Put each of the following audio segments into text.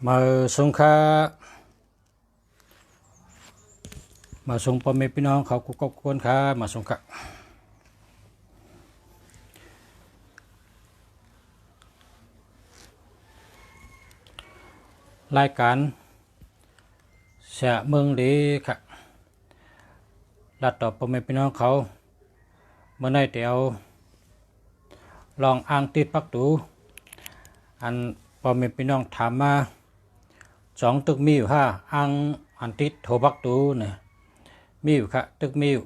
มาส่งค่ามาส่งพ่อแม่พี่น้องเขากุ๊กคนค่ามาส่งค่ารายการเสียเมืองดีค่ะรัดต่อพ่อแม่พี่น้องเขาเมื่อไหร่เดี๋ยวลองอ่างติดปักตูอันพ่อแม่พี่น้องถามมา2 ตึกมีอยู่อ่างอันติดโถปักตูเนี่ยมีอยู่ค่ะตึกมีอยู่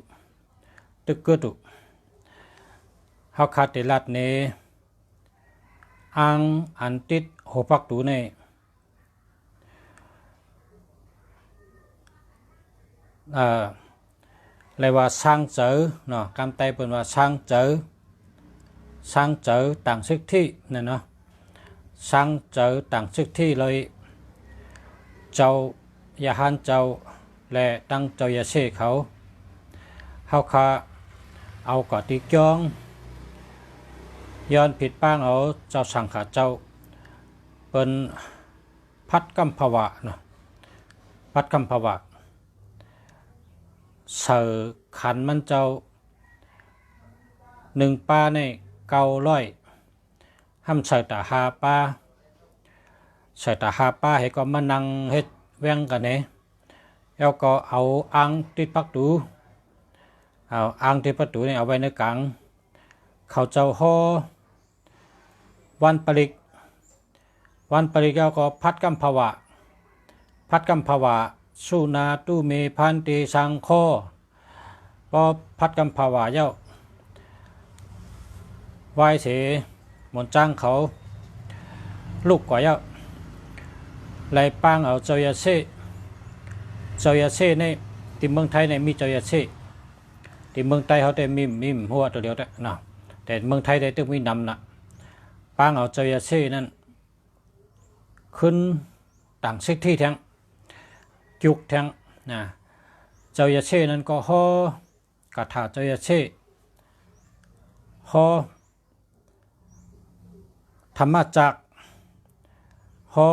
ตึกเกิดตุเฮาคาดรัดในอ่างอันติดโถปักตูในเรียกว่าสร้างเจอเนาะกำไตเป็นว่าสร้างเจอต่างสิทธิเนี่ยเนาะสร้างเจอต่างสิทธิเลยเจ้ายาฮันเจ้าและตั้งเจ้ายาเช่เขาคาเอากอติจ้องย้อนผิดป้างเอาเจ้าสังขาเจ้าเป็นพัดกัมภวะเนาะพัดกัมภวะเสือขันมันเจ้า1 ป้าใน900ห้ามเสือตา5 ป้าเสือตา5 ป้าให้ก็มานั่งเฮ็ดแว่งกันเนี่ยแล้วก็เอาอ่างติดปักตูเอาอ่างติดปักตูเนี่ยเอาไว้ในกลางเขาเจ้าห่อวันปริกแล้วก็พัดกัมภวะสุนาตุเมพันติสังโฆพอพัดกัมภวะเจ้าไหว้เสมนจ้างเขาลูกกว่าเจ้าไล่ปังเอาเจ้ายาเช่ในที่เมืองไทยในมีเจ้ายาเช่ที่เมืองไทยเขาได้มีหัวตัวเดียวแต่เนาะแต่เมืองไทยได้ต้องมีนำนะปังเอาเจ้ายาเช่นั่นขึ้นต่างสิทธิแทงจุกแทงนะเจ้ายาเช่นั้นก็ห่อกระถาเจ้ายาเช่ห่อธรรมจักรห่อ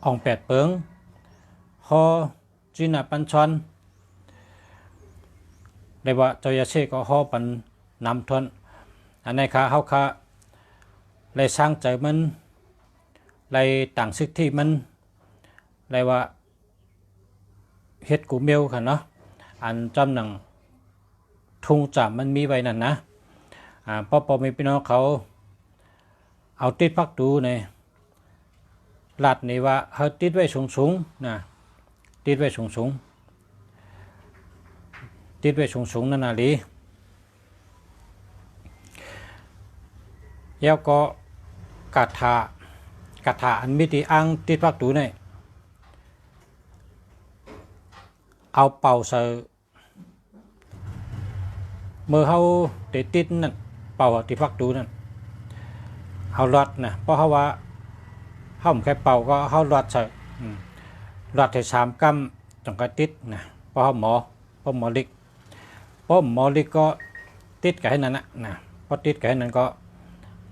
อ่อง8 เปิงห่อจีน่าปัญชอนเรียกว่าเจ้ายาเช่ก็ห่อปันนำทวนอันนี้ค่ะเขาค่ะเลยสร้างใจมันเลยต่างสิทธิมันเรียกว่าเฮ็ดกูเมลค่ะเนาะอันจำหนังทุ่งจับมันมีไว้นั่นนะพ่อแม่พี่น้องเขาเอาติดปักตูในลัดนี่ว่าเขาติดไว้สูงนะติดไว้สูงนั่นน่ะลิแล้วก็กระถาอันมิติอ่างติดปักตูในเอาเป่าใส่เมื่อเขาติดนั่นเป่าติดปักตูนั่นเอารอดนะเพราะเขาว่าเขาไม่แค่เป่าก็เขารอดใส่รอดให้3 กัมจังก็ติดนะเพราะเขาหมอลิกก็ติดกับให้นั่นนะพอติดกับให้นั่นก็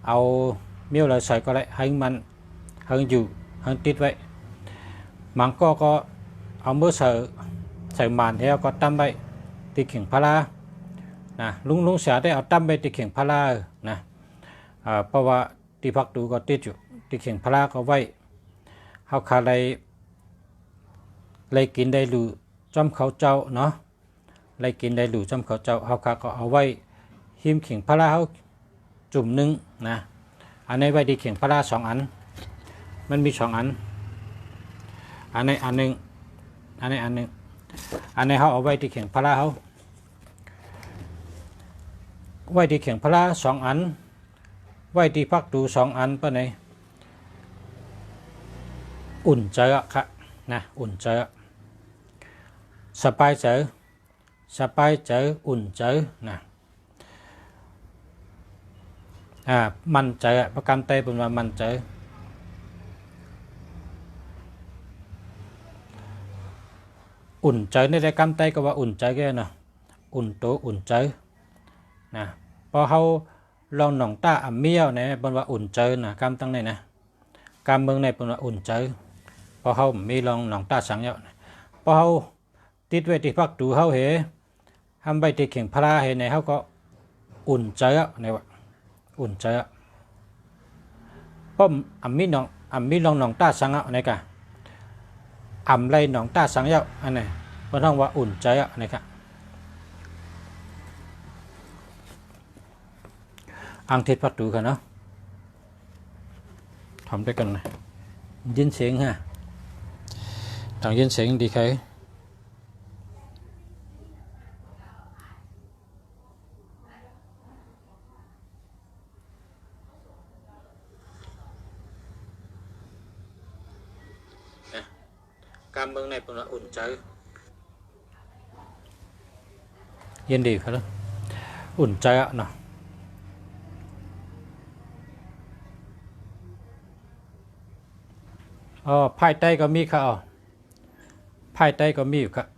เอาเมี่ยวเลยใส่ก็ได้ให้มันให้อยู่ให้ติดไว้มังก็เอามือใส่มานแล้วก็ตั้มไว้ติดเข่งพารานะลุงเสียได้เอาตั้มไปติดเข่งพารานะเพราะว่าติดพักตูก็ติดอยู่ติดเข่งพาราก็ไว้เขาขาเลยกินได้หรือจอมเขาเจ้าเนาะ ไล่กินได้หลู่จำเขาเจ้าเฮาก็เอาไว้หิมเข่งพระราเฮาจุ่มนึงนะอันนี้ไว้ที่เข่งพระรา2อันมันมี2อันอันนี้อันนึงอันนี้อันนึงอันนี้เฮาเอาไว้ที่เข่งพระราเฮาไว้ที่เข่งพระรา2อันไว้ที่พักดู2อันปะไหนอุ่นใจอะครับนะอุ่นใจสบายใจอุ่นใจนะมั่นใจประกันเตเป็นว่ามั่นใจอุ่นใจในได้กำเตก็ว่าอุ่นใจแกนะอุ่นโตอุ่นใจนะพอเขาลองหนองตาอ่ำเมียวเนี่ยเป็นว่าอุ่นใจนะกำตั้งในนะกำเมืองในเป็นว่าอุ่นใจพอเขามีลองหนองตาสังเยาพอเขาติดไว้ที่พักดูเขาเหทำไปที่เข่งพระเหในเขาก็อุ่นใจเนี่ยว่าอุ่นใจเพราะอ่ำมีลองหนองตาสังในกะอ่ำไรหนองตาสังเยาอันนี้เพราะต้องว่าอุ่นใจนะครับอังเทศพักดูกันเนาะทำด้วยกันนะยินเสียงฮะต้องยินเสียงดีใครการเมืองในเป็นว่าอุ่นใจยินดีครับอุ่นใจเนาะภายใต้ก็มีค่ะภายใต้ก็มีอยู่ครับ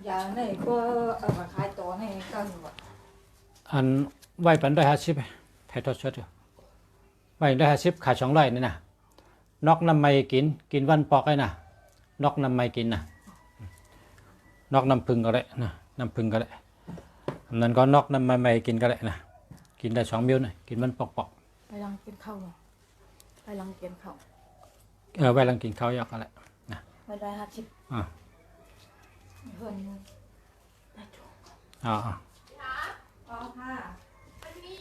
อย่างนี้ก็เอามาขายตัวให้ก็หนูอันไหวปัน150ไทยทอดชดอยู่ไหว150ขาย200นี่นะนอกน้ำไม่กินวันปอกไอ้นะนอกน้ำไม่กินนะนอกน้ำพึ่งก็ได้นะน้ำพึ่งก็ได้อันนั้นก็นอกน้ำไม่กินก็ได้นะกินได้2 มื้อนะกินวันปอกไปลังกินข้าวไปลังกินข้าวไว้ลังกินข้าวยอกก็ได้นะไม่ได้50เพิ่นได้ถูกอ๋อค่ะมันมี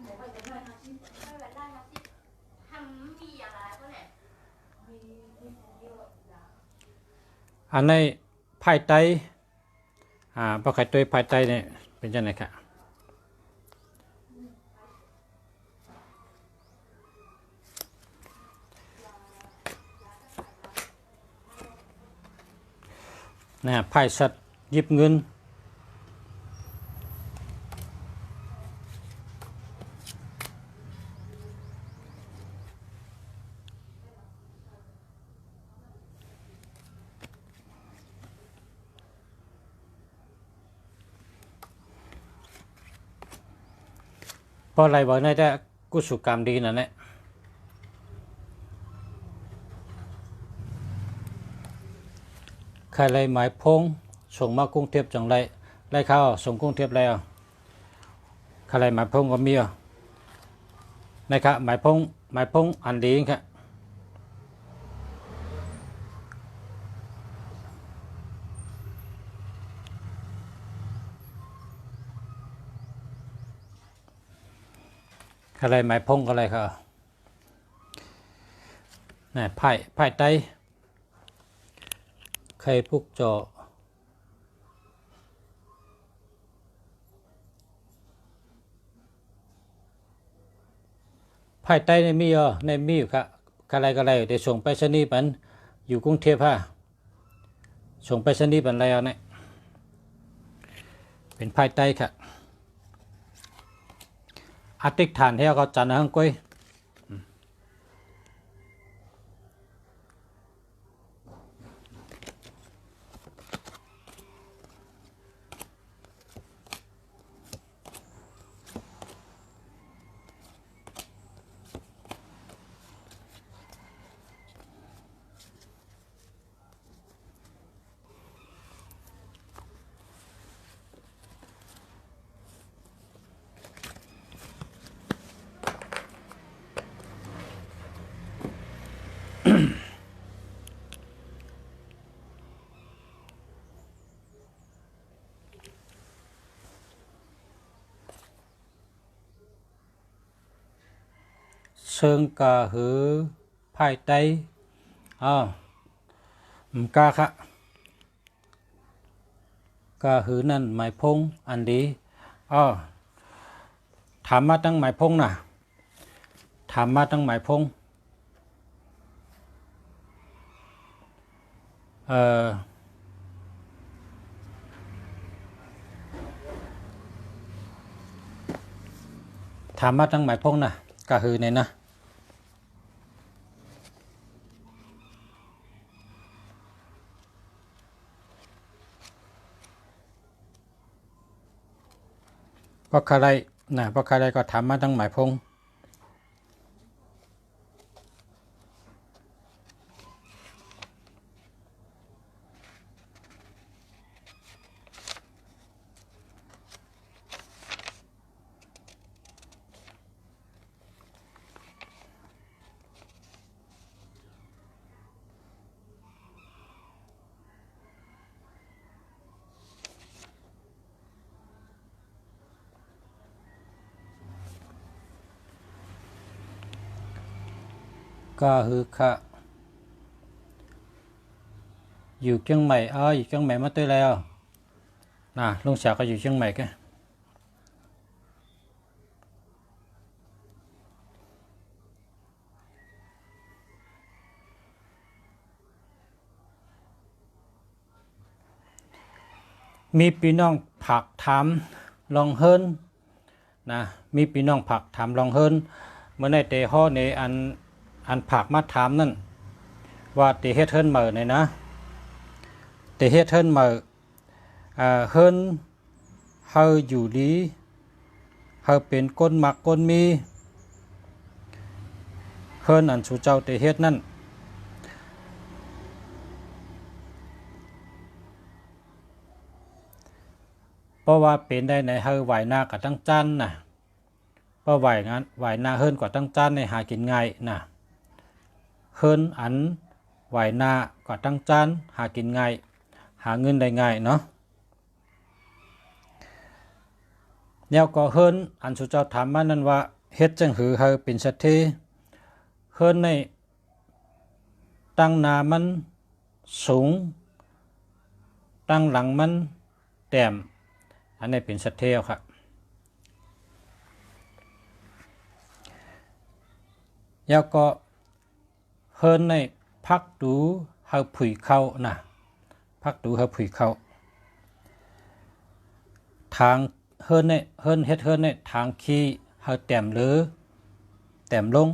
หมูไปจะได้50ไม่ได้50ทำมีอะไรก็เนี่ยอันในภายใต้พอไข่ตัวภายใต้เนี่ยเป็นยังไงครับนะไพ่สัตว์หยิบเงินเพราะอะไรบอกในแต่กุศลกรรมดีนั่นแหละใครเลยหมายพงส่งมากรุงเทพจังไรเข้าส่งกรุงเทพแล้วใครเลยหมายพงก็มีนะครับหมายพงอันดีครับใครเลยหมายพงก็อะไรครับนี่ไพ่ไตใครพวกจอไพ่ไตในมีอยู่ครับอะไรเดี๋ยวส่งไปชนีปันอยู่กรุงเทพส่งไปชนีปันอะไรเนี่ยเป็นไพ่ไตครับอาติกฐานให้เขาจันทร์หังกุ้ย เชิงกาหือภายใต้กาคะกาหือนั่นหมายพงอันดีถามมาตั้งหมายพงน่ะถามมาตั้งหมายพงถามมาตั้งหมายพงน่ะกาหือเนี่ยนะเพราะใครนะเพราะใครก็ถามมาตั้งหมายพงก็คือค่ะอยู่เชียงใหม่อยู่เชียงใหม่มาตัวแล้วนะลุงสาวก็อยู่เชียงใหม่แกมีพี่น้องผักถามลองเฮิรนนะมีพี่น้องผักถามลองเฮิรนเมื่อในเตห่อในอันผักมาถามนั่นว่าเตเฮ็ดเฮิรนเหม่อเนี่ยนะเตเฮ็ดเฮิรนเหม่อเฮิรนเฮาอยู่ดีเฮาเป็นก้นมักก้นมีเฮิรนอันสู่เจ้าเตเฮ็ดนั่นเพราะว่าเป็นได้ในเฮาไหวหน้ากับตั้งจันน่ะเพราะไหวหน้าเฮิรนกว่าตั้งจันในหากินง่ายน่ะเฮิรนอันไหวหน้ากว่าตั้งจันหากินง่ายหาเงินได้ง่ายเนาะแล้วก็เฮิรนอันสุเจ้าถามมานั้นว่าเฮ็ดจังหือเฮาเป็นสัตถีเฮิรนในตั้งหน้ามันสูงตั้งหลังมันแต้มอันนี้เป็นสัตถีครับแล้วก็เฮิรนในพักดูเฮาผุยเข้านะพักดูเฮาผุยเข้าทางเฮิรนเนี่ยเฮิรนเฮ็ดเฮิรนเนี่ยทางขี้เฮาแต้มหรือแต้มลง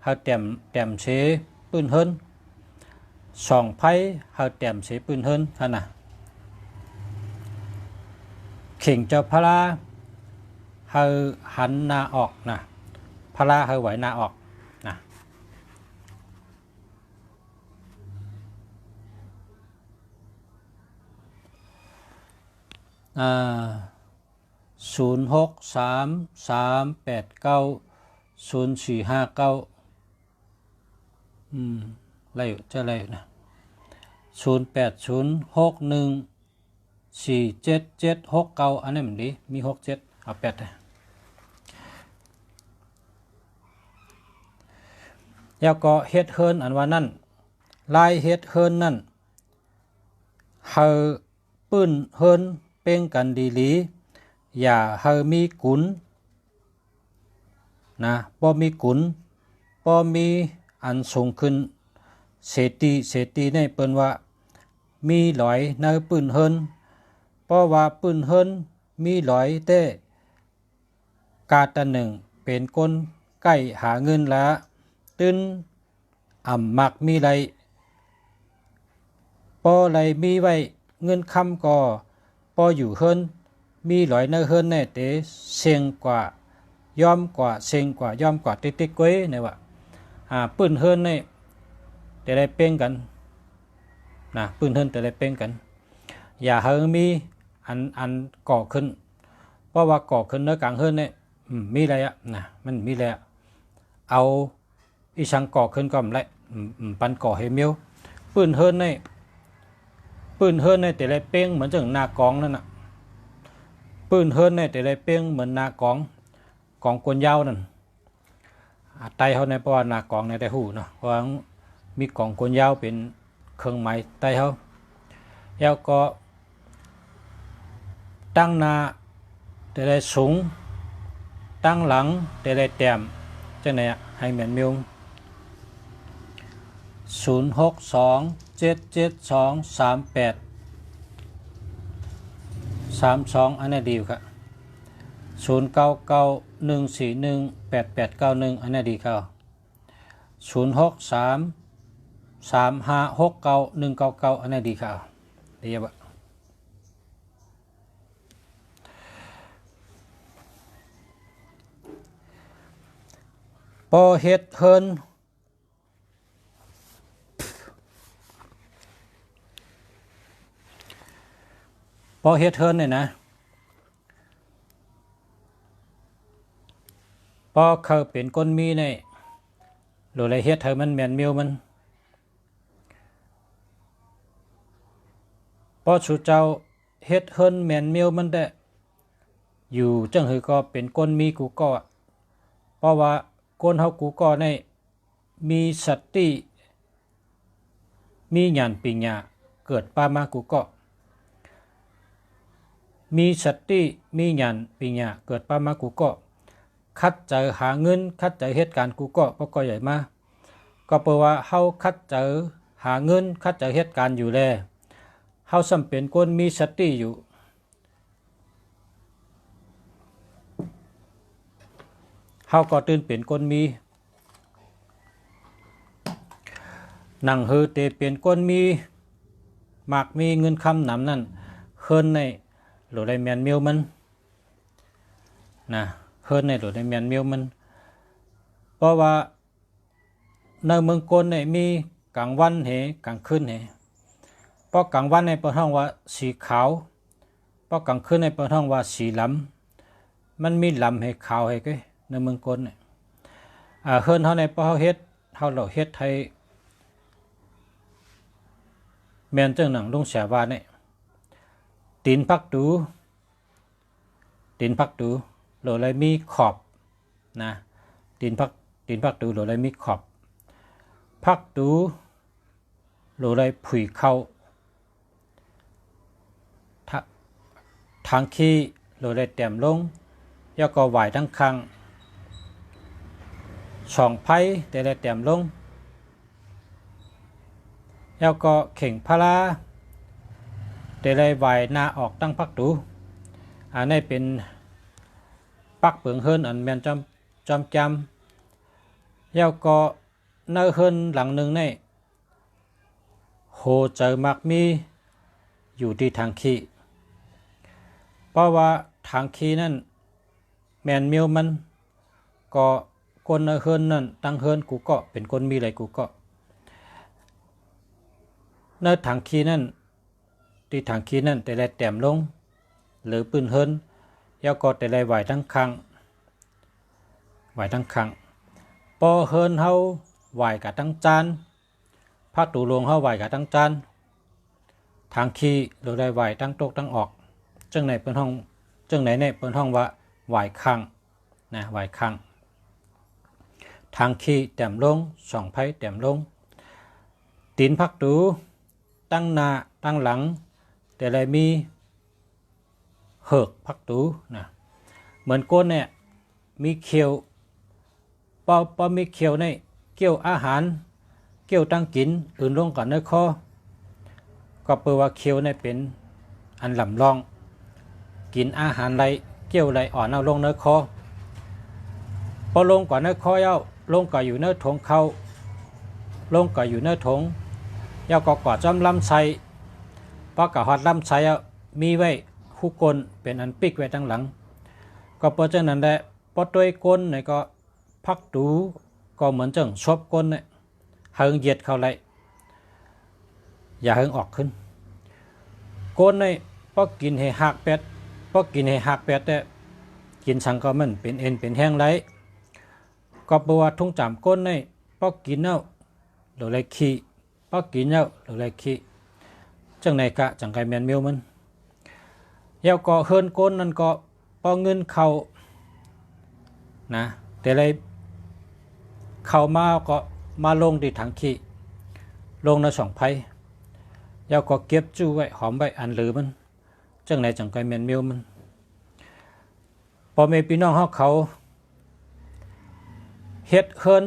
เฮาแต้มเสปืนเฮิรนสองไผเฮาแต้มเสปืนเฮิรนคั่นน่ะเข่งเจ้าพระเฮาหันหน้าออกนะพระเฮาไหวหน้าออกนะ0633890459ไรอยู่จะไรอยู่นะ0806147769อันนี้มันดีมี67เอา8แล้วก็เฮ็ดเฮิรนอันว่านั่นลายเฮ็ดเฮิรนนั่นเฮาปื้นเฮิรนเป้งกันดีหลีอย่าเฮามีกุนนะบ่มีกุนบ่มีอันสูงขึ้นเศตีในเปิ้นว่ามีหลอยในปื้นเฮิรนเพราะว่าปื้นเฮิรนมีหลอยแต่กาตะหนึ่งเป็นก้นใกล้หาเงินละตื้นมักมีไรปอไรมีไว้เงินคำก็ปออยู่เฮิรนมีหลอยในเฮิรนแน่เตเสียงกว่าย่อมกว่าเสียงกว่าย่อมกว่าติ๊กๆก้อยเนี่ยว่าปืนเฮิรนเนี่ยแต่ได้เป้งกันนะปืนเฮิรนแต่ได้เป้งกันอย่าเฮามีอันก่อขึ้นเพราะว่าก่อขึ้นในกลางเฮิรนเนี่ยมีอะไรนะมันมีอะไรเอาอีชังก่อขึ้นก็ไม่ได้ ปันก่อให้เมียวปืนเฮิรนในแต่ละเป้งเหมือนจังหน้ากองนั่นน่ะปืนเฮิรนในแต่ละเป้งเหมือนหน้ากองกวนยาวนั่นไตเขาในเพราะว่าหน้ากองในแต่หูเนาะเพราะมีกองกวนยาวเป็นเครื่องหมายไตเขาแล้วก็ตั้งหน้าแต่ละสูงตั้งหลังแต่ละแต้มจังไหนให้เหมือนมิว0627723832อันนี้ดีครับ0991418891อันนี้ดีครับ0633569199อันนี้ดีครับดีบ่พอเฮ็ดเฮิรนเนี่ยนะพอเขาเป็นก้นมีเนี่ยหรืออะไรเฮ็ดเธอมันแมนมิวมันพอสุเจ้าเฮ็ดเฮิรนแมนมิวมันได้อยู่จังหือก็เป็นก้นมีกูก็เพราะว่าก้นเฮากูก็ในมีสติมีญาณปัญญาเกิดปามากูก็มีสติมีญาณปัญญาเกิดปามากูก็คัดเจอหาเงินคัดเจอเหตุการณ์กูก็ใหญ่มาก็แปลว่าเฮาคัดเจอหาเงินคัดเจอเหตุการณ์อยู่แลเฮาสำเป็นคนมีสติอยู่เฮาก็ตื่นเป็นคนมีนั่งเฮอเตเป็นคนมีมากมีเงินคำนำนั่นเฮิรนในหรือได้แมนมิวมันนะเฮิรนในหรือได้แมนมิวมันเพราะว่าในเมืองกลในมีกลางวันเหกลางคืนเหเพราะกลางวันในเปิดห้องว่าสีขาวเพราะกลางคืนในเปิดห้องว่าสีล้ำมันมีล้ำให้ขาวให้ก็ในเมืองกลเนี่ยเฮิรนเขาในเปิดเขาเฮ็ดเขาเราเฮ็ดให้แมนจังหนังลุงเสียว่าเนี่ยตีนพักดูโหลเลยมีขอบนะตีนพักดูโหลเลยมีขอบพักดูโหลเลยผุยเข้าทางขี้โหลเลยแต้มลงแล้วก็ไหวทั้งครั้งช่องไผ่แต่ละแต้มลงแล้วก็เข่งพลาแต่ละไหวหน้าออกตั้งพักดูอันนี้เป็นปักเปลืองเฮิรนอันแมนจำแล้วก็เนื้อเฮิรนหลังหนึ่งในโหเจอมักมีอยู่ที่ทางขี้เพราะว่าทางขี้นั่นแมนมิวมันก็คนเนื้อเฮิรนนั่นตั้งเฮิรนกูก็เป็นคนมีอะไรกูก็เนื้อทางขี้นั่นที่ทางขี้นั่นแต่ละแต้มลงหรือปืนเฮิรนแล้วก็แต่ละไหวทั้งครั้งพอเฮิรนเฮาไหวกับทั้งจานพระตูหลวงเฮาไหวกับทั้งจานทางขี้หรือได้ไหวทั้งตกทั้งออกจังไหนเป็นห้องเนี่ยเป็นห้องว่าไหวครั้งนะไหวครั้งทางขี้แต้มลงสองไผ่แต้มลงตีนพักตูตั้งหน้าตั้งหลังแต่ละมีเหิกพักตูนะเหมือนก้นเนี่ยมีเขียวพอมีเขียวในเกี่ยวอาหารเกี่ยวตั้งกินอื่นลงก่อนในคอก็แปลว่าเขียวในเป็นอันลำลองกินอาหารไรเกี่ยวไรอ่อนเอาลงในคอพอลงก่อนในคอเย้าลงก็อยู่ในถงเข้าลงก็อยู่ในถงเย้าก็กอดจำลำไส้พอกะฮอดลำไส้มีไว้คู่กลเป็นอันปิกไว้ตั้งหลังก็เพราะฉะนั้นแหละพอตัวก้นเนี่ยก็พักดูก็เหมือนจังชอบก้นเนี่ยเฮิงเหยียดเข้าไรอย่าเฮิงออกขึ้นก้นเนี่ยพอกินให้หักเป็ดแต่กินสังก็มันเป็นเอ็นเป็นแห้งไรก็เพราะว่าทุ่งจำก้นเนี่ยพอกินเอา หรือไรขี้ป้อกินเยอะหรือไรขี้จังไหนกะจังไกแมนมิวมันเยาก็เฮินก้นนั่นก็ป้อเงินเขานะแต่ไรเข้ามาก็มาลงที่ถังขี้ลงในสองไผ่เยาก็เก็บจู้ไว้หอมไว้อันหรือมันจังไหนจังไกแมนมิวมันพอเมพี่น้องเขาเฮ็ดเฮิน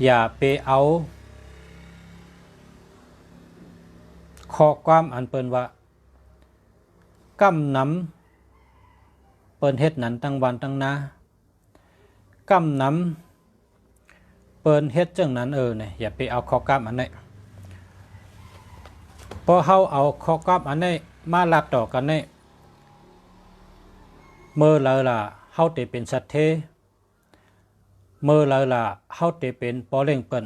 อย่าไปเอาข้อความอันเปิ้นว่ากำนำเปิ้นเฮ็ดนั้นตั้งวันตั้งนากำนำเปิ้นเฮ็ดจังนั้นเนี่ยอย่าไปเอาข้อกำอันนี้พอเฮาเอาข้อกำอันนี้มาลัดต่อกันนี่เมื่อเลยล่ะเฮาได้เป็นสัตว์เทเมื่อเลยล่ะเฮาได้เป็นปอเล่งเปิ้น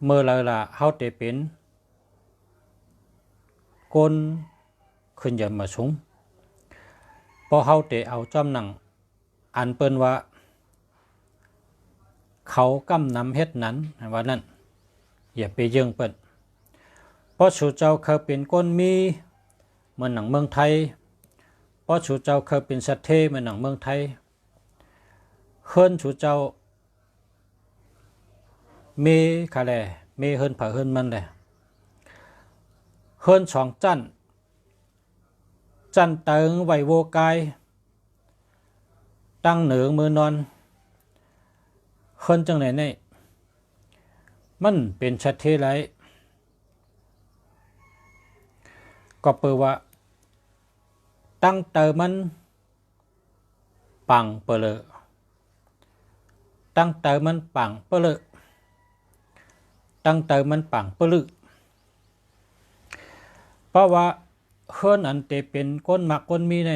เมื่อเลยล่ะเฮาได้เป็นก้นขึ้นอย่ามาสูงพอเฮาได้เอาจอมหนังอันเปิ้นว่าเขากำนำเฮ็ดนั้นว่านั้นอย่าไปยึงเปิ้นเพราะสู่เจ้าเคยเป็นก้นมีเหมือนหนังเมืองไทยเพราะสู่เจ้าเคยเป็นสัตว์เทเหมือนหนังเมืองไทยเฮิรนสู่เจ้าเมคาแลเมเฮิรนผาเฮิรนมันแหละเฮิรนสองจันเติงไหวโวกายตั้งเหนือมือนอนเฮิรนจังไหนนี่มันเป็นสัตว์เทไรก็เปิดว่าตั้งเติมันปังเปลือตั้งเติมันปังเปลือตั้งเติมันปังเปลือเพราะว่าเฮิรนอันเตเป็นก้นหมักก้นมีใน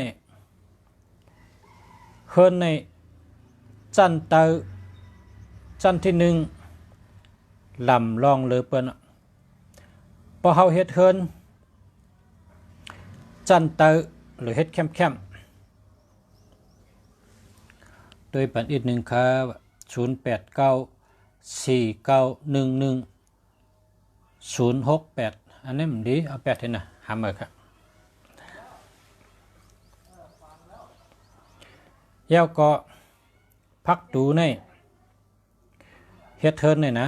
เฮิรนในจันเตอจันที่หนึ่งลำลองเลยเปิ้นพอเฮาเฮ็ดเฮิรนจันเตอหรือเฮ็ดแคมโดยปันอีกหนึ่งครับ0894911068อันนี้มันดีเอา8ให้นะหามาครับยาวก็พักดูในเฮ็ดเทิร์นนี่นะ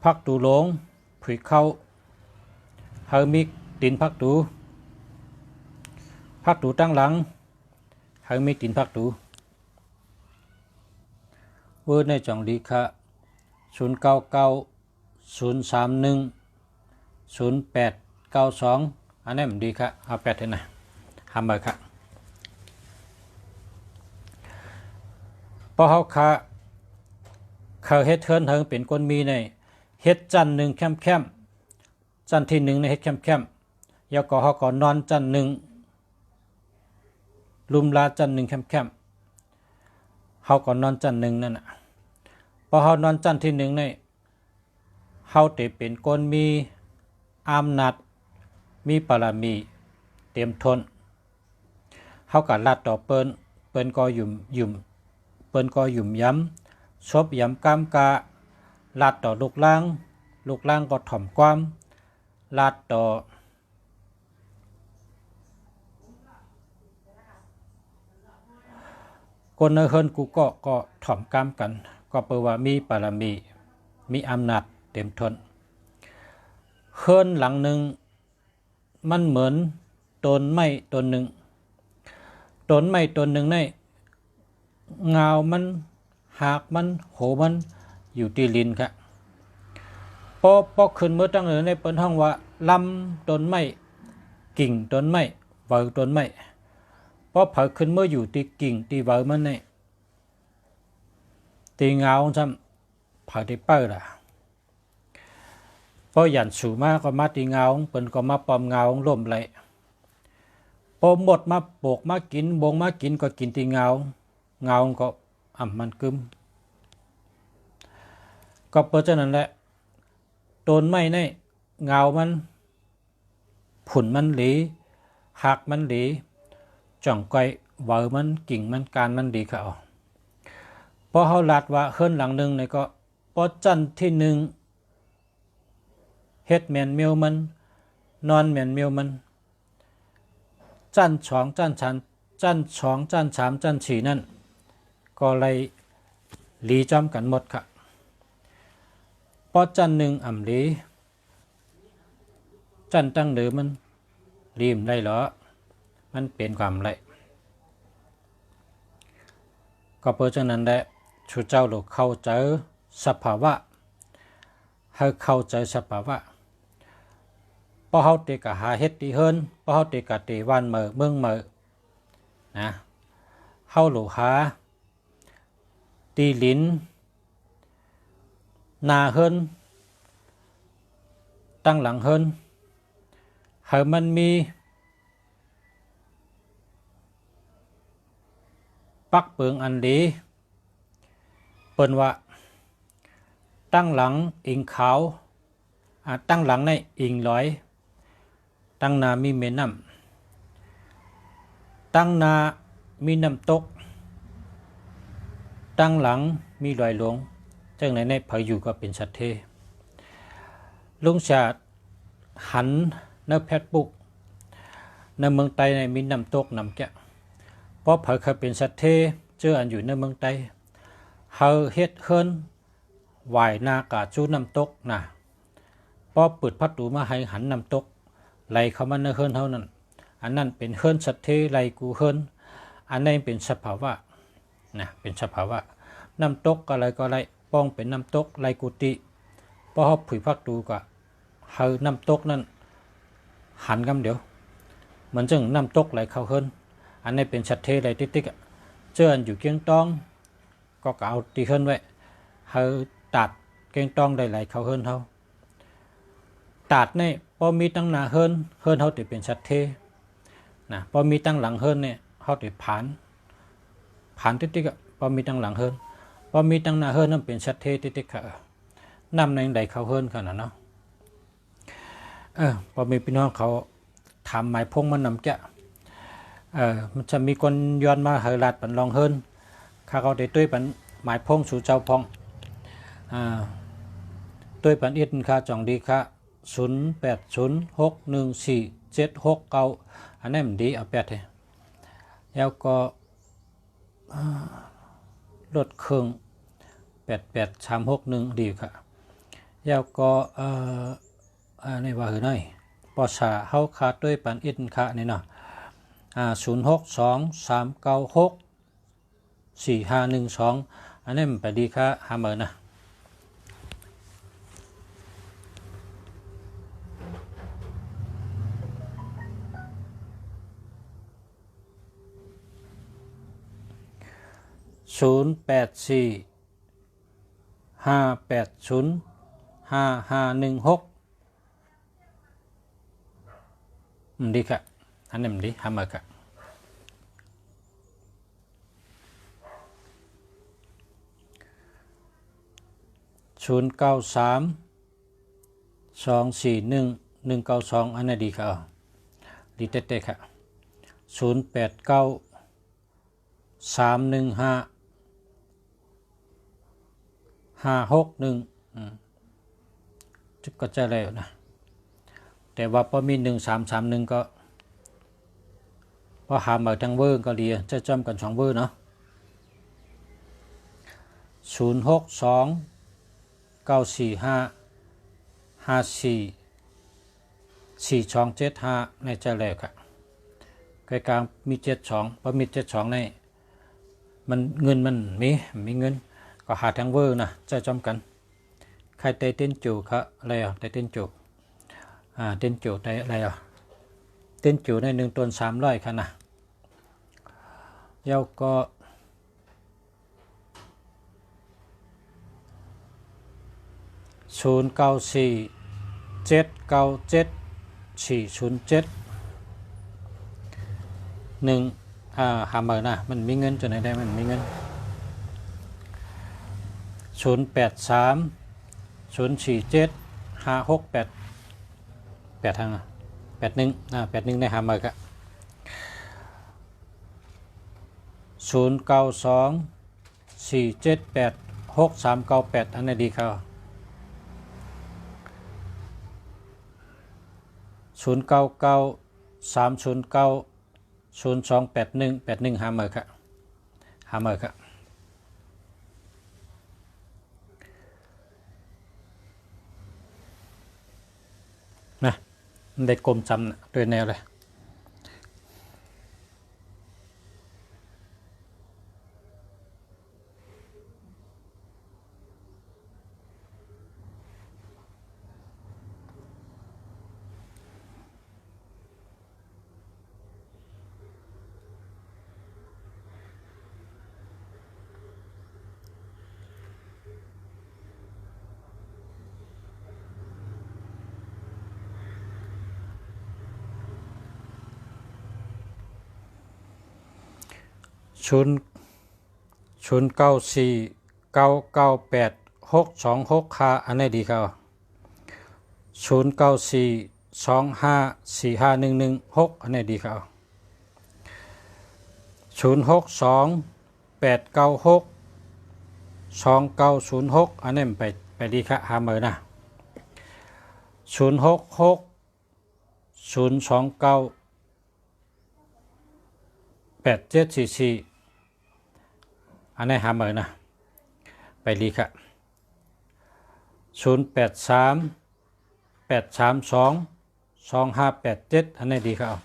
พักดูลงผุยเข้าเฮามีตีนพักดูตั้งหลังเฮามีตีนพักดูเวอร์ในจ่องดีค่ะ0990310892อันนี้มันดีค่ะเอา8ให้นะหามาค่ะพอเฮาค่ะเขาเฮ็ดเทิร์นเฮิงเป็นคนมีในเฮ็ดจันหนึ่งแคมจันที่หนึ่งในเฮ็ดแคมยาก็เฮาก็นอนจันหนึ่งลุมลาจันหนึ่งแคมเฮาก็นอนจันหนึ่งนั่นน่ะพอเฮานอนจันที่หนึ่งในเฮาได้เป็นคนมีอำนาจมีบารมีเต็มทนเฮาก็ลัดต่อเปิ้นก็ยุ่มเปิ้นก็ยุ่มย้ำชบย้ำกามกะลัดต่อลูกล่างก็ถ่อมความลัดต่อคนในเฮิรนกูก็ถ่อมกามกันก็เปว่ามีบารมีมีอำนาจเต็มทนเฮิรนหลังหนึ่งมันเหมือนต้นไม้ต้นหนึ่งในเงามันหากมันโหมันอยู่ที่ลิ้นครับพอขึ้นเมื่อตั้งในเปิ้นห้องว่าลำต้นไม้กิ่งต้นไม้เวอต้นไม้พอเผาขึ้นเมื่ออยู่ที่กิ่งที่เวอมันในตีเงาซ้ำเผาที่เปิ้ลล่ะพอหยันสูมาก็มาตีเงาเปิ้นก็มาปอมเงาล่มไหลพอหมดมาโปกมากินบงมากินก็กินตีเงาก็มันกึมก็เพราะฉะนั้นแหละต้นไม้ในเงามันผุ่นมันหลีหักมันหลีจ่องไกวเวอมันกิ่งมันการมันดีเขา พอเฮาลัดว่าเฮิรนหลังหนึ่งนี่ก็ปอจันที่หนึ่งเฮ็ดแม่นเมียวมันนอนแม่นเมียวมันจันสองจันชันจันสองจันสามจันสี่นั่นก็เลยหลีจอมกันหมดค่ะพอจันหนึ่งอ่ำหลีจันตั้งเดิมมันรีมได้เหรอมันเป็นความไรก็เพราะฉะนั้นได้ชูเจ้าหลกเข้าใจสภาวะให้เข้าใจสภาวะพอเฮาเตกะหาเฮ็ดดีเฮิรนพอเฮาเตกะเตวันเมืองเมือนะเฮาหลกหาตีหลินนาเฮิรนตั้งหลังเฮิรนให้มันมีปักเปิงอันดีเปิ้นว่าตั้งหลังอิงขาวตั้งหลังในอิงลอยตั้งนามีแม่น้ำตั้งนามีน้ำตกตั้งหลังมีลอยหลวงจังไหนในเผยอยู่ก็เป็นสัตเทลุงชาติหันในแพทย์ปุกในเมืองไทยในมีน้ำตกน้ำแกะเพราะเผยเคยเป็นสัตเทเจออันอยู่ในเมืองไทยเฮาเฮ็ดเฮิรนไหวหน้ากาจูน้ำตกนะพอเปิดพัดดูมาให้หันน้ำตกไหลเข้ามาในเฮิรนเท่านั้นอันนั้นเป็นเฮิรนสัตเทไหลกูเฮิรนอันนั้นเป็นสภาวะนะเป็นสภาวะน้ำตกก็ไหลป้องเป็นน้ำตกไหลกุฏิพอเฮาผุยพักดูก็เฮาน้ำตกนั้นหันกำเดียวมันจึงน้ำตกไหลเข้าเฮิรนอันนี้เป็นสัตเทไหลติ๊กๆเจออันอยู่เกียงตองก็เอาตีเฮิรนไว้เฮาตัดเกียงตองได้ไหลเข้าเฮิรนเฮาตัดนี่พอมีตั้งหน้าเฮิรนเฮาติเป็นสัตเทนะพอมีตั้งหลังเฮิรนเนี่ยเฮาติผ่านติ๊กๆพอมีตั้งหลังเฮิรนพอมีตั้งหน้าเฮิรนนั่นเป็นสัตเทติ๊กๆค่ะนำในใดเข้าเฮิรนขนาดเนาะพอมีพี่น้องเขาทำหมายพงมันนำแกะมันจะมีคนย้อนมาเฮลัดปันลองเฮิรนข้าเขาได้ตุ้ยปันหมายพงสู่เจ้าพองตุ้ยปันอินค่าจ่องดีค่ะ08061476อันนี้มันดีเอาแปดเลยแล้วก็รถเครื่อง88361ดีค่ะแล้วก็นี่ว่าหือหน่อยปอสาเฮาขาดด้วยปันอินค่ะนี่เนาะ0623964512อันนี้มันไปดีค่ะหาเมินนะ0845805516มันดีค่ะอันนี้มันดีหาเมินค่ะ0932411192อันนี้ดีค่ะดีเต้ๆค่ะ0893155661จุดก็จะแล้วนะแต่ว่าพอมี1331ก็พอหามาทางเวอร์ก็ดีจะจำกัน2เวอร์เนาะ062945547275ในจะแล้วค่ะใกล้กลางมี72พอมี72ในมันเงินมันมีเงินก็หาทางเวอร์นะจะจำกันใครเต้นจูครับอะไรอ่ะเต้นจูเต้นจูได้อะไรอ่ะเต้นจูใน1ต้น300ค่ะนะแล้วก็0947974071หาเมินนะมันมีเงินจนไหนได้มันมีเงิน0830475688ทางนะ81ในหาเมินกะ092475 4786398อันไหนดีครับ099309028181หาเมอครับหาเมอครับนะได้กลมจำนะด้วยแนวเลย094998 626ค่าอันไหนดีครับ0942545116อันไหนดีครับ0628962906อันนี้ไปดีครับหาเมอนะ0660298744อันนี้หาเมอนะไปดีครับ0838322587อันนี้ดีครับ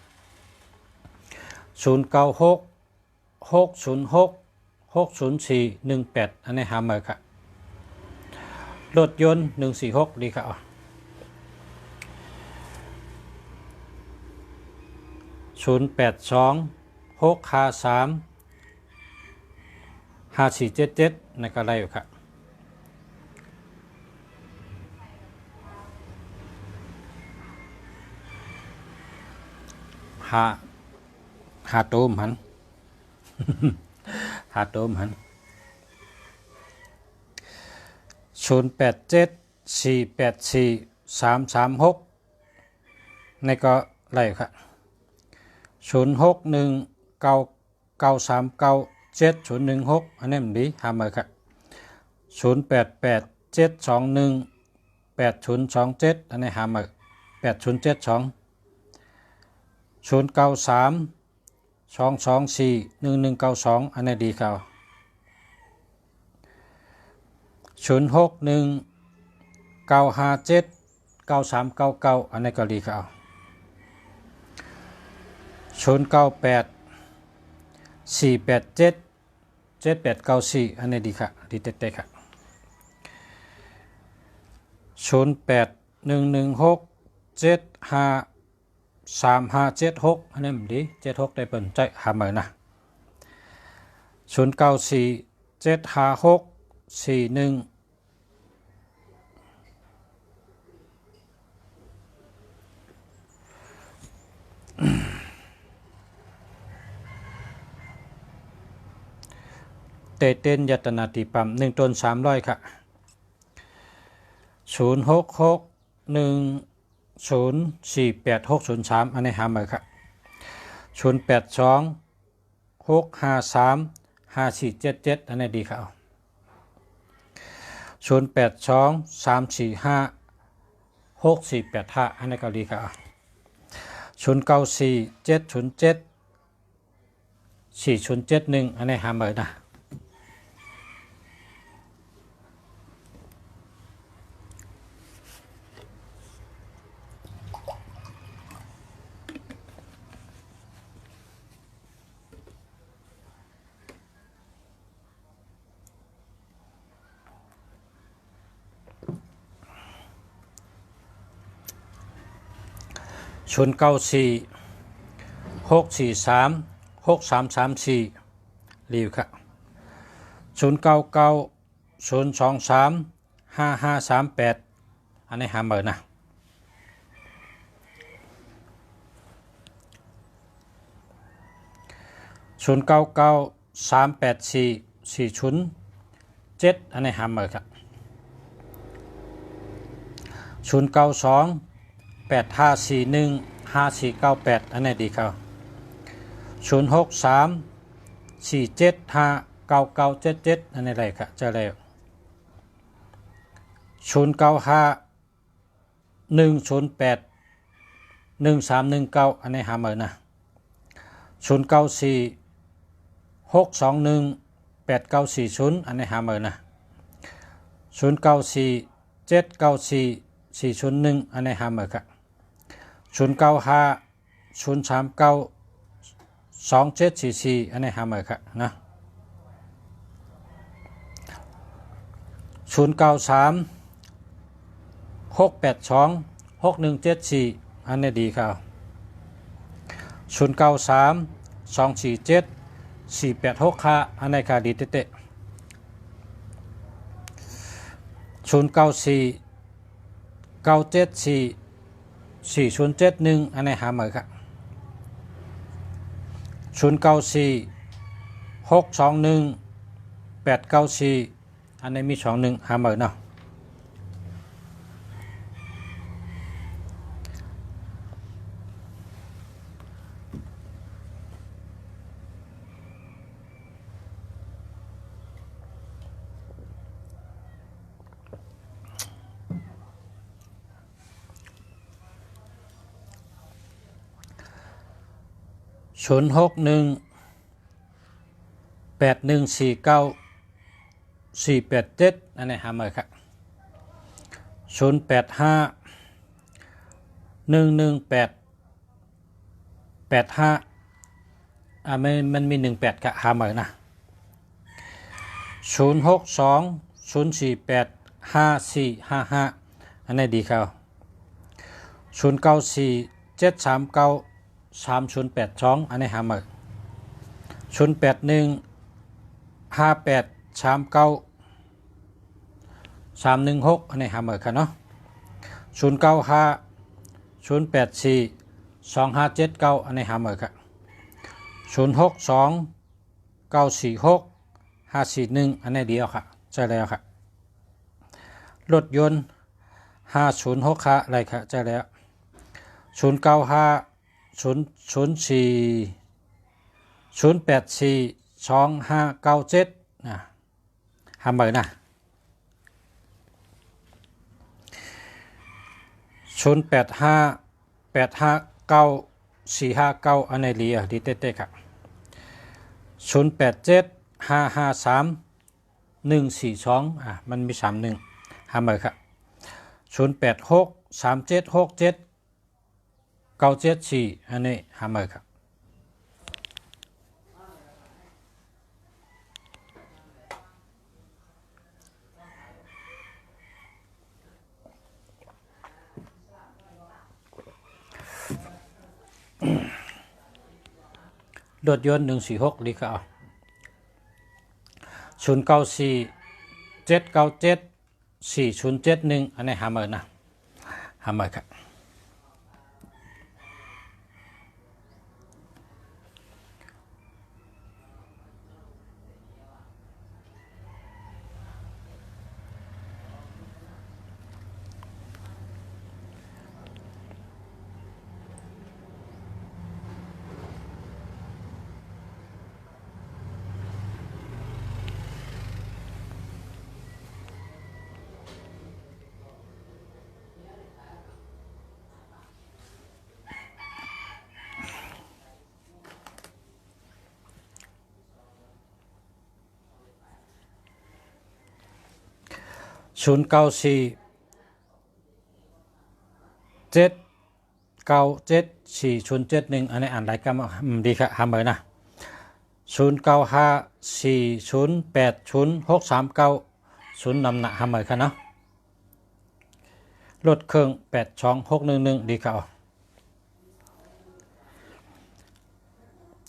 0966060418อันนี้หาเมอครับรถยนต์146ดีครับ0826535477นั่นก็ได้อยู่ครับหาโตมหัน หาโตมหัน0874843336ในก็ไรครับ0619939716อันนี้มันดีหามาครับ0887218027อันนี้หามา8072 0932241192อันนี้ดีครับ0619579399อันนี้ก็ดีครับ0984877894อันนี้ดีครับดีเต็กๆครับ0811675356อันนี้มันดี76ได้เปิ่นใจหาเมอนะ09475641เตเต้นยัตนาติปั๊ม1ต้น300ค่ะ0661048603อันนี้หาเมอค่ะ0826535477อันนี้ดีค่ะ0823456485อันนี้ก็ดีค่ะ0947074071อันนี้หาเมอนะ0946436334รีวค่ะ0990235538อันนี้หาเมอนะ0993844007อันนี้หาเมอครับ092854159498อันนี้ดีครับ063475 9977อันนี้อะไรครับเจอแล้ว095 108 1319อันนี้หาเหมือนนะ094 621 8940อันนี้หาเหมือนนะ094 794 401อันนี้หาเหมือนครับ095 039 2744อันนี้หาเหมือนครับนะ093 682 6174อันนี้ดีครับ093 247 486ค่ะอันนี้ค่ะดีเตะ094 974 4071อันนี้หาเหมือนครับ094 621 894อันนี้มี21หาเหมือนเนาะ061 8149 487อันนี้หาเหมือนครับ085 118 85มันมี18ครับหาเหมือนนะ062 048 5455อันนี้ดีครับ094 739 3082อันนี้หาเหมือน081 58 39 316อันนี้หาเหมือนกันเนาะ095 084 2579อันนี้หาเหมือนกัน062 946 541อันนี้เดียวค่ะใช่แล้วค่ะรถยนต์506ค่ะอะไรค่ะใช่แล้ว095 004 084 2597หาเหมือนนะ085 859 459อันนี้เรียดีเต้ๆครับ087 553 142มันมี31หาเหมือนครับ086 3767 974อันนี้หาเหมือนครับรถยนต์146ดีค่ะ094 797 4071อันนี้หาเหมือนนะหาเหมือนครับ094 797 4071อันนี้อ่านหลายคำดีครับหาเหมือนนะ095 4080 639 0นำหนักหาเหมือนกันเนาะรถเครื่อง82611ดีครับ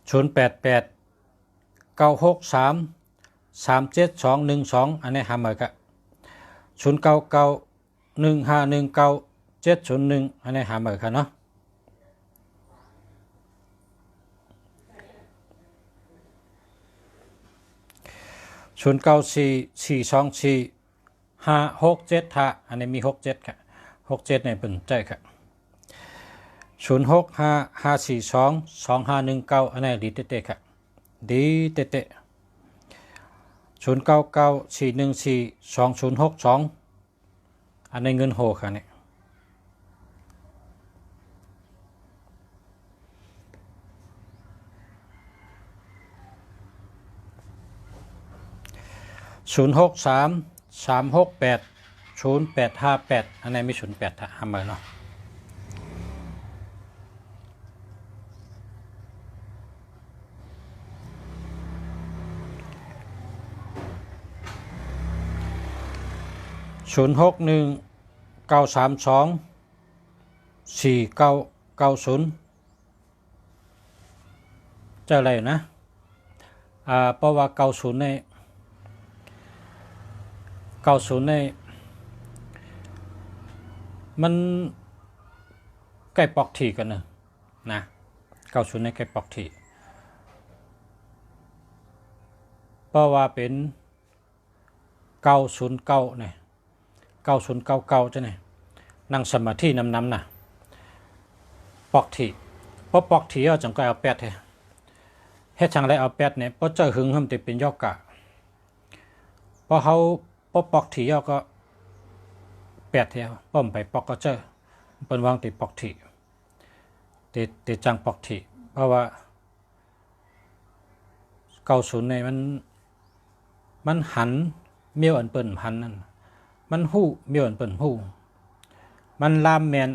088 963 37212อันนี้หาเหมือนกัน099 1519 701อันนี้หาเหมือนกันเนาะ094 424 567อันนี้มี67ครับ67ในเป็นใจครับ065 542 2519อันนี้ดีเตะครับดีเตะ 0994142062อันในเงินโหค่ะเนี่ย0633680858อันในมี08ห้าเมื่อเนาะ0619324990เจออะไรอยู่นะเพราะว่า90ในมันใกล้ปอกถี่กันนะ90ในใกล้ปอกถี่เพราะว่าเป็น909เนี่ย9099จ้ะเนี่ยนั่งสมาธินำนะปอกถี่เพราะปอกถี่เอาจังก็เอาแปดเฮ็ดจังไรเอาแปดเนี่ยเพราะเจอหึงเฮมติเป็นยอกกะเพราะเขาปอกถี่เอาก็แปดเท่าป้อมไปปอกก็เจอเป็นวางติปอกถี่ติจังปอกถี่เพราะว่า90เนี่ยมันหันเมียวอันเปิ้นหันนั่นมันหู้เมียวอันเปิ้นหู้มันลามแมน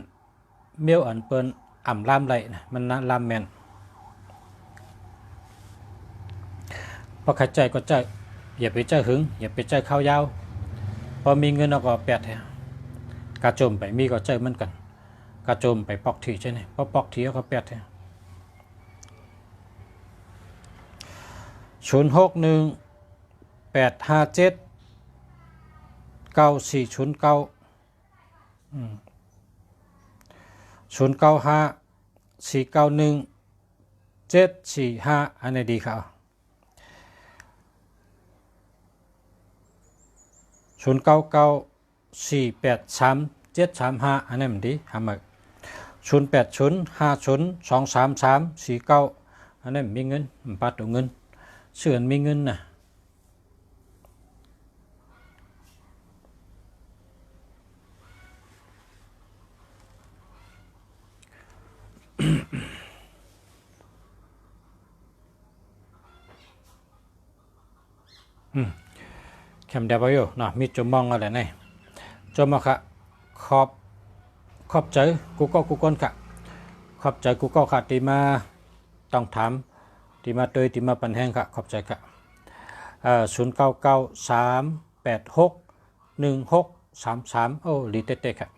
เมียวอันเปิ้นอ่ำลามไหลนะมันนะลามแมนพอขัดใจก็ใจอย่าไปใจหึงอย่าไปใจข้าวยาวพอมีเงินเราก็แปดกระโจมไปมีก็ใจเหมือนกันกระโจมไปปอกถี่ใช่ไหมพอปอกถี่ก็แปด061-857-9409-095491-745อันนี้ดีครับ099483-735อันนี้มันดีหามา0805023349อันนี้มีเงินปัดเอาเงินเสื่อนมีเงินนะแคมเดบอยู่เนาะมีจมมองอะไรเนี่ยจมมาค่ะขอบใจกูก้นค่ะขอบใจกูก็ค่ะที่มาต้องถามที่มาที่มาปันแห้งค่ะขอบใจค่ะ0993861633โอ้ลีเต้ค่ะ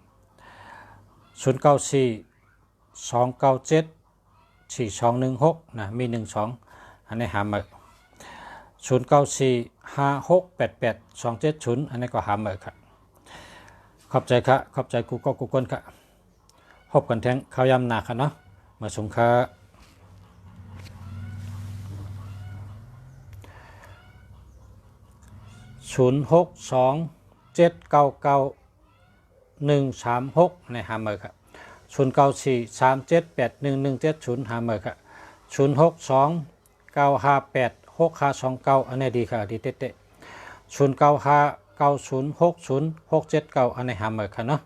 0942974216นะมี12อันนี้หามา0945688270อันนี้ก็หามาค่ะขอบใจค่ะขอบใจกูก้นค่ะพบกันแทงข้าวยำหนาค่ะเนาะมาสงค่ะ0627991136ในหาเมอร์ครับ0943781170หาเมอร์ครับ0629586529อันนี้ดีค่ะดีเต๊ะ0959060679อันนี้หาเมอร์ค่ะเนาะ